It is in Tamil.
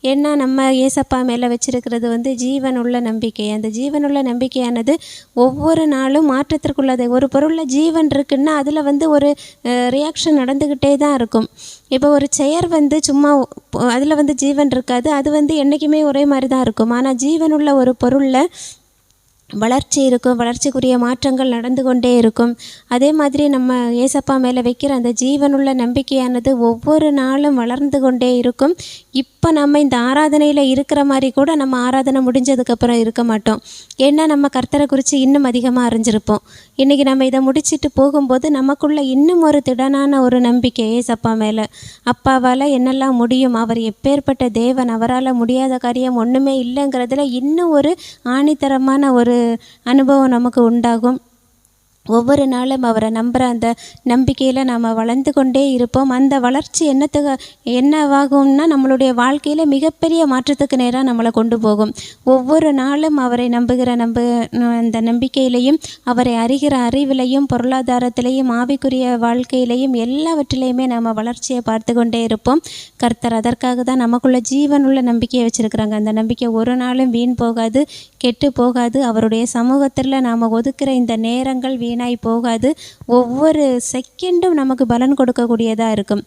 ஏன்னா நம்ம ஏசப்பா மேலே வச்சிருக்கிறது வந்து ஜீவனுள்ள நம்பிக்கை. அந்த ஜீவனுள்ள நம்பிக்கையானது ஒவ்வொரு நாளும் மாற்றத்திற்குள்ளது. ஒரு பொருளில் ஜீவன் இருக்குன்னா அதில் வந்து ஒரு ரியாக்ஷன் நடந்துக்கிட்டே தான் இருக்கும். இப்போ ஒரு செயர் வந்து சும்மா அதில் வந்து ஜீவன் இருக்காது, அது வந்து என்றைக்குமே ஒரே மாதிரி தான் இருக்கும். ஆனால் ஜீவனுள்ள ஒரு பொருளில் வளர்ச்சி இருக்கும், வளர்ச்சிக்குரிய மாற்றங்கள் நடந்து கொண்டே இருக்கும். அதே மாதிரி நம்ம ஏசப்பா மேலே வைக்கிற அந்த ஜீவனுள்ள நம்பிக்கையானது ஒவ்வொரு நாளும் வளர்ந்து கொண்டே இருக்கும். இப்போ நம்ம இந்த ஆராதனையில் இருக்கிற மாதிரி கூட நம்ம ஆராதனை முடிஞ்சதுக்கப்புறம் இருக்க மாட்டோம். ஏன்னா நம்ம கர்த்தரை குறித்து இன்னும் அதிகமாக அறிஞ்சிருப்போம். இன்றைக்கி நம்ம இதை முடிச்சுட்டு போகும்போது நமக்குள்ள இன்னும் ஒரு திடனான ஒரு நம்பிக்கை ஏசப்பா மேலே. அப்பாவால் என்னெல்லாம் முடியும், அவர் எப்பேற்பட்ட தேவன், அவரால் முடியாத காரியம் ஒன்றுமே இல்லைங்கிறதுல இன்னும் ஒரு ஆணித்தரமான ஒரு அனுபவம் நமக்கு உண்டாகும். ஒவ்வொரு நாளும் அவரை நம்புகிற அந்த நம்பிக்கையில் நாம் வளர்ந்து கொண்டே இருப்போம். அந்த வளர்ச்சி என்னவாகும்னா நம்மளுடைய வாழ்க்கையில் மிகப்பெரிய மாற்றத்துக்கு நேராக நம்மளை கொண்டு போகும். ஒவ்வொரு நாளும் அவரை நம்புகிற அந்த நம்பிக்கையிலையும், அவரை அறிகிற அறிவிலையும், பொருளாதாரத்திலையும், ஆவிக்குரிய வாழ்க்கையிலையும் எல்லாவற்றிலையுமே நாம் வளர்ச்சியை பார்த்து கொண்டே இருப்போம். கர்த்தர் அதற்காக தான் நமக்குள்ள ஜீவனுள்ள நம்பிக்கையை வச்சுருக்குறாங்க. அந்த நம்பிக்கை ஒரு நாளும் வீண் போகாது, கெட்டு போகாது. அவருடைய சமூகத்தில் நாம் ஒதுக்குற இந்த நேரங்கள் வீணாய் போகாது. ஒவ்வொரு செகண்டும் நமக்கு பலன் கொடுக்கக்கூடியதாக இருக்கும்.